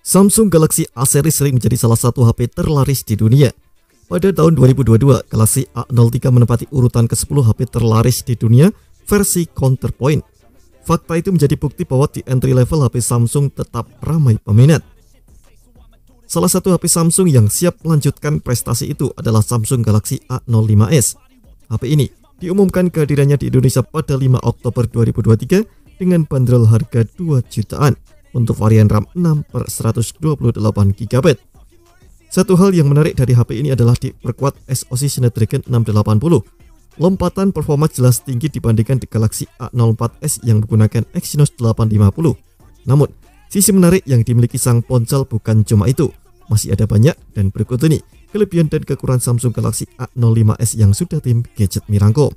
Samsung Galaxy A series sering menjadi salah satu HP terlaris di dunia. Pada tahun 2022, Galaxy A03 menempati urutan ke-10 HP terlaris di dunia versi Counterpoint. Fakta itu menjadi bukti bahwa di entry level HP Samsung tetap ramai peminat. Salah satu HP Samsung yang siap melanjutkan prestasi itu adalah Samsung Galaxy A05s. HP ini diumumkan kehadirannya di Indonesia pada 5 Oktober 2023 dengan bandrol harga 2 jutaan untuk varian RAM 6/128GB. Satu hal yang menarik dari HP ini adalah diperkuat SoC Snapdragon 680. Lompatan performa jelas tinggi dibandingkan di Galaxy A04s yang menggunakan Exynos 850. Namun, sisi menarik yang dimiliki sang ponsel bukan cuma itu. Masih ada banyak, dan berikut ini kelebihan dan kekurangan Samsung Galaxy A05s yang sudah tim Gadget Me rangkum.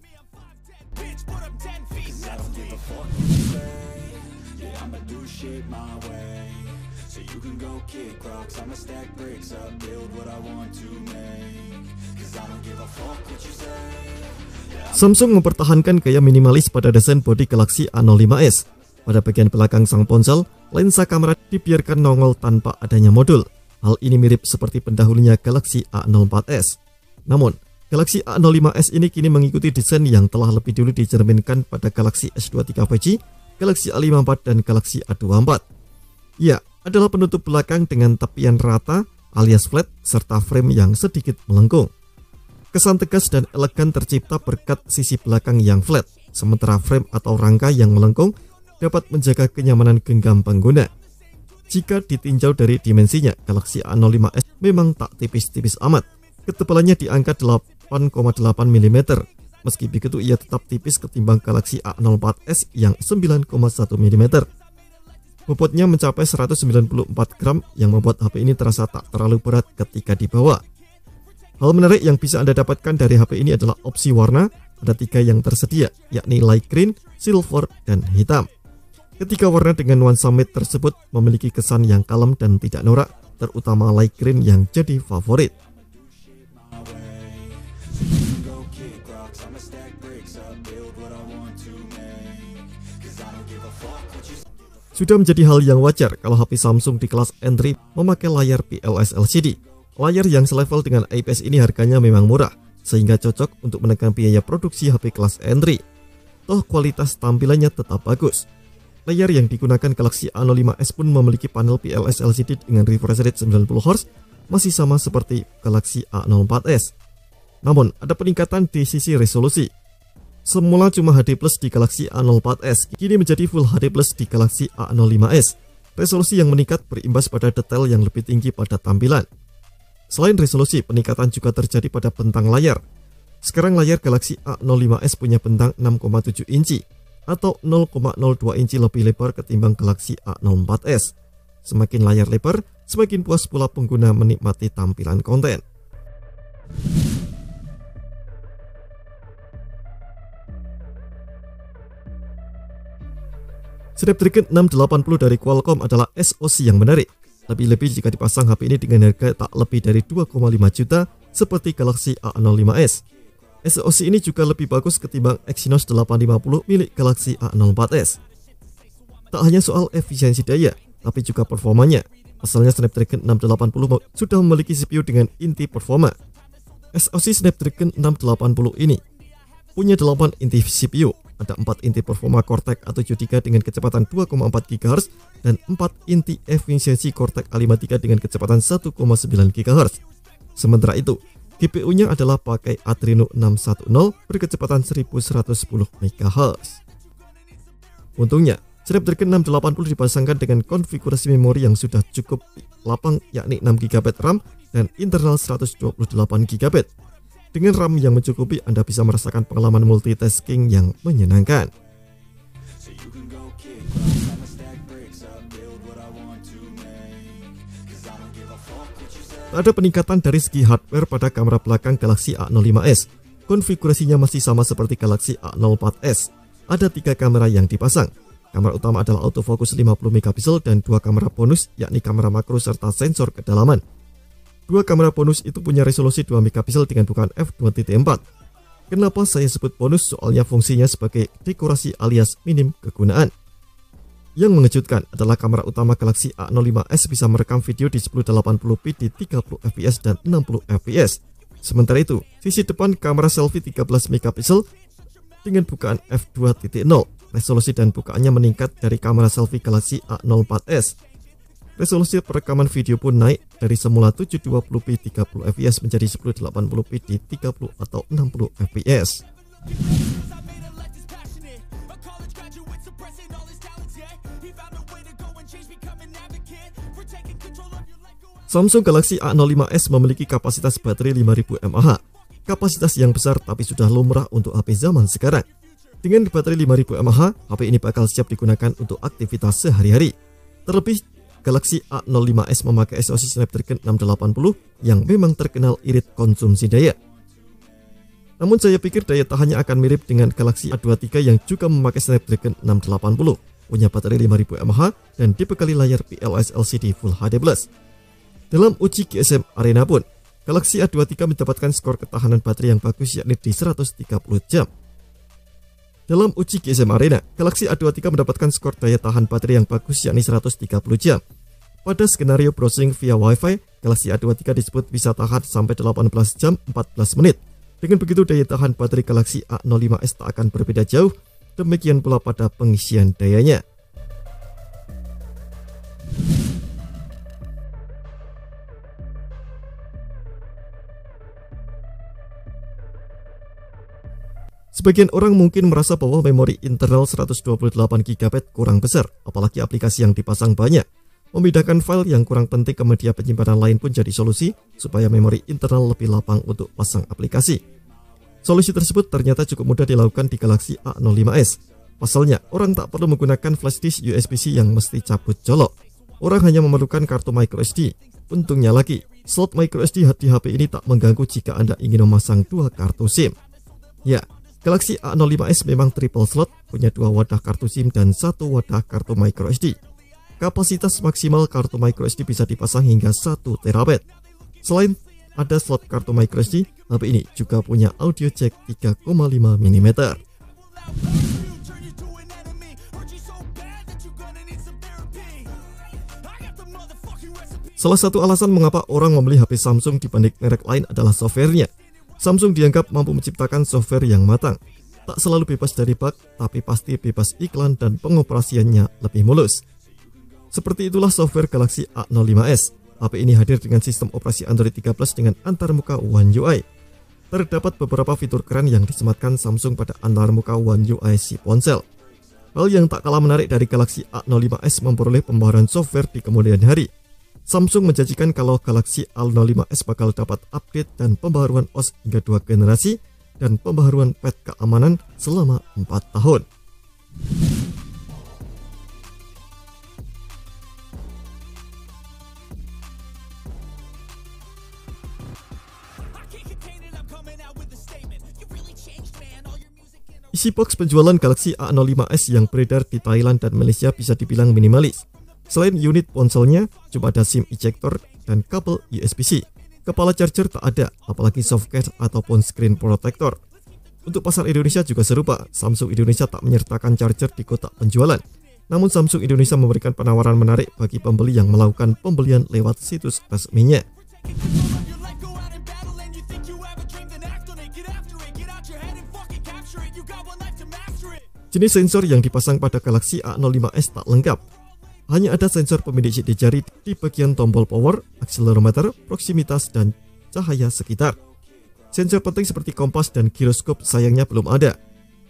Samsung mempertahankan gaya minimalis pada desain bodi Galaxy A05s. Pada bagian belakang sang ponsel, lensa kamera dibiarkan nongol tanpa adanya modul. Hal ini mirip seperti pendahulunya Galaxy A04s. Namun, Galaxy A05s ini kini mengikuti desain yang telah lebih dulu dicerminkan pada Galaxy S23 5G, Galaxy A54 dan Galaxy A24. Ya, adalah penutup belakang dengan tepian rata alias flat serta frame yang sedikit melengkung. Kesan tegas dan elegan tercipta berkat sisi belakang yang flat, sementara frame atau rangka yang melengkung dapat menjaga kenyamanan genggam pengguna. Jika ditinjau dari dimensinya, Galaxy A05s memang tak tipis-tipis amat. Ketebalannya di angka 8,8 mm. Meski begitu, ia tetap tipis ketimbang Galaxy A04s yang 9,1 mm. Bobotnya mencapai 194 gram yang membuat HP ini terasa tak terlalu berat ketika dibawa. Hal menarik yang bisa Anda dapatkan dari HP ini adalah opsi warna. Ada 3 yang tersedia, yakni light green, silver, dan hitam. Ketiga warna dengan nuansa matte tersebut memiliki kesan yang kalem dan tidak norak, terutama light green yang jadi favorit. Sudah menjadi hal yang wajar kalau HP Samsung di kelas entry memakai layar PLS LCD. Layar yang selevel dengan IPS ini harganya memang murah, sehingga cocok untuk menekan biaya produksi HP kelas entry. Toh kualitas tampilannya tetap bagus. Layar yang digunakan Galaxy A05s pun memiliki panel PLS LCD dengan refresh rate 90Hz, masih sama seperti Galaxy A04s. Namun, ada peningkatan di sisi resolusi. Semula cuma HD+ di Galaxy A04s, kini menjadi Full HD+ di Galaxy A05s. Resolusi yang meningkat berimbas pada detail yang lebih tinggi pada tampilan. Selain resolusi, peningkatan juga terjadi pada bentang layar. Sekarang layar Galaxy A05s punya bentang 6,7 inci atau 0,02 inci lebih lebar ketimbang Galaxy A04s. Semakin layar lebar, semakin puas pula pengguna menikmati tampilan konten. Snapdragon 680 dari Qualcomm adalah SoC yang menarik. Lebih-lebih jika dipasang HP ini dengan harga tak lebih dari 2,5 juta seperti Galaxy A05s. SoC ini juga lebih bagus ketimbang Exynos 850 milik Galaxy A04s. Tak hanya soal efisiensi daya, tapi juga performanya. Asalnya Snapdragon 680 sudah memiliki CPU dengan inti performa. SoC Snapdragon 680 ini punya 8 inti CPU. Ada 4 inti performa Cortex A73 dengan kecepatan 2,4 GHz dan 4 inti efisiensi Cortex A53 dengan kecepatan 1,9 GHz. Sementara itu, GPU-nya adalah pakai Adreno 610 berkecepatan 1110 MHz. Untungnya, Snapdragon 680 dipasangkan dengan konfigurasi memori yang sudah cukup lapang, yakni 6GB RAM dan internal 128GB. Dengan RAM yang mencukupi, Anda bisa merasakan pengalaman multitasking yang menyenangkan. Ada peningkatan dari segi hardware pada kamera belakang Galaxy A05s. Konfigurasinya masih sama seperti Galaxy A04s. Ada 3 kamera yang dipasang. Kamera utama adalah autofocus 50MP dan 2 kamera bonus, yakni kamera makro serta sensor kedalaman. 2 kamera bonus itu punya resolusi 2MP dengan bukaan f2.4. Kenapa saya sebut bonus? Soalnya fungsinya sebagai dekorasi alias minim kegunaan. Yang mengejutkan adalah kamera utama Galaxy A05s bisa merekam video di 1080p di 30 fps dan 60 fps. Sementara itu, sisi depan kamera selfie 13 megapiksel dengan bukaan f2.0. Resolusi dan bukaannya meningkat dari kamera selfie Galaxy A04s. Resolusi perekaman video pun naik dari semula 720p 30 fps menjadi 1080p di 30 atau 60 fps. Samsung Galaxy A05s memiliki kapasitas baterai 5000 mAh. Kapasitas yang besar tapi sudah lumrah untuk HP zaman sekarang. Dengan baterai 5000 mAh, HP ini bakal siap digunakan untuk aktivitas sehari-hari. Terlebih, Galaxy A05s memakai SoC Snapdragon 680 yang memang terkenal irit konsumsi daya. Namun saya pikir daya tahannya akan mirip dengan Galaxy A23 yang juga memakai Snapdragon 680, punya baterai 5000 mAh dan dibekali layar PLS LCD Full HD+. Dalam uji GSM Arena pun, Galaxy A23 mendapatkan skor ketahanan baterai yang bagus yakni di 130 jam. Dalam uji GSM Arena, Galaxy A23 mendapatkan skor daya tahan baterai yang bagus yakni 130 jam. Pada skenario browsing via Wi-Fi, Galaxy A23 disebut bisa tahan sampai 18 jam 14 menit. Dengan begitu daya tahan baterai Galaxy A05s tak akan berbeda jauh, demikian pula pada pengisian dayanya. Sebagian orang mungkin merasa bahwa memori internal 128GB kurang besar, apalagi aplikasi yang dipasang banyak. Memindahkan file yang kurang penting ke media penyimpanan lain pun jadi solusi supaya memori internal lebih lapang untuk pasang aplikasi. Solusi tersebut ternyata cukup mudah dilakukan di Galaxy A05s. Pasalnya, orang tak perlu menggunakan flash disk USB-C yang mesti cabut colok. Orang hanya memerlukan kartu microSD. Untungnya lagi, slot microSD di HP ini tak mengganggu jika Anda ingin memasang dua kartu SIM. Ya, Galaxy A05s memang triple slot, punya dua wadah kartu SIM dan satu wadah kartu microSD. Kapasitas maksimal kartu microSD bisa dipasang hingga 1 TB. Selain ada slot kartu microSD, HP ini juga punya audio jack 3,5 mm. Salah satu alasan mengapa orang membeli HP Samsung dibanding merek lain adalah softwarenya. Samsung dianggap mampu menciptakan software yang matang. Tak selalu bebas dari bug, tapi pasti bebas iklan dan pengoperasiannya lebih mulus. Seperti itulah software Galaxy A05s. HP ini hadir dengan sistem operasi Android 13 dengan antarmuka One UI. Terdapat beberapa fitur keren yang disematkan Samsung pada antarmuka One UI si ponsel. Hal yang tak kalah menarik dari Galaxy A05s memperoleh pembaharuan software di kemudian hari. Samsung menjanjikan kalau Galaxy A05s bakal dapat update dan pembaharuan OS hingga 2 generasi dan pembaharuan patch keamanan selama 4 tahun. Isi box penjualan Galaxy A05s yang beredar di Thailand dan Malaysia bisa dibilang minimalis. Selain unit ponselnya, cuma ada SIM ejector dan kabel USB-C. Kepala charger tak ada, apalagi softcase ataupun screen protector. Untuk pasar Indonesia juga serupa, Samsung Indonesia tak menyertakan charger di kotak penjualan. Namun Samsung Indonesia memberikan penawaran menarik bagi pembeli yang melakukan pembelian lewat situs resminya. Jenis sensor yang dipasang pada Galaxy A05s tak lengkap. Hanya ada sensor pemindai sidik jari di bagian tombol power, akselerometer, proximitas, dan cahaya sekitar. Sensor penting seperti kompas dan giroskop sayangnya belum ada.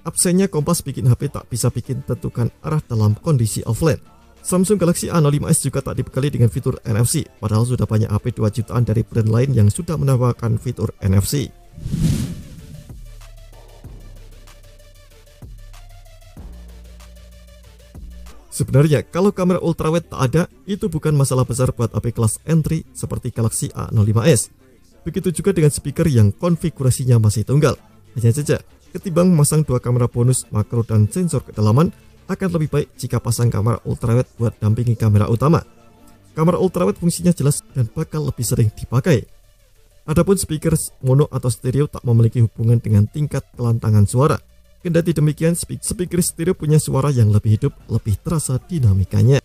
Absennya kompas bikin HP tak bisa bikin tentukan arah dalam kondisi offline. Samsung Galaxy A05s juga tak dibekali dengan fitur NFC, padahal sudah banyak HP 2 jutaan dari brand lain yang sudah menawarkan fitur NFC. Sebenarnya, kalau kamera ultrawide tak ada, itu bukan masalah besar buat HP kelas entry seperti Galaxy A05s. Begitu juga dengan speaker yang konfigurasinya masih tunggal. Hanya saja, ketimbang memasang dua kamera bonus, makro, dan sensor kedalaman, akan lebih baik jika pasang kamera ultrawide buat dampingi kamera utama. Kamera ultrawide fungsinya jelas dan bakal lebih sering dipakai. Adapun speaker mono atau stereo tak memiliki hubungan dengan tingkat kelantangan suara. Kendati demikian, speaker stereo punya suara yang lebih hidup, lebih terasa dinamikanya.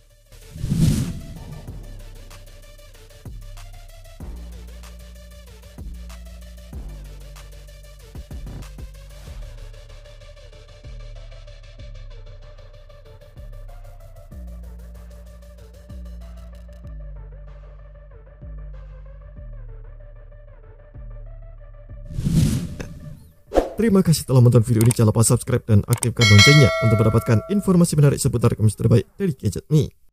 Terima kasih telah menonton video ini. Jangan lupa subscribe dan aktifkan loncengnya untuk mendapatkan informasi menarik seputar komputer terbaik dari Gadget Me.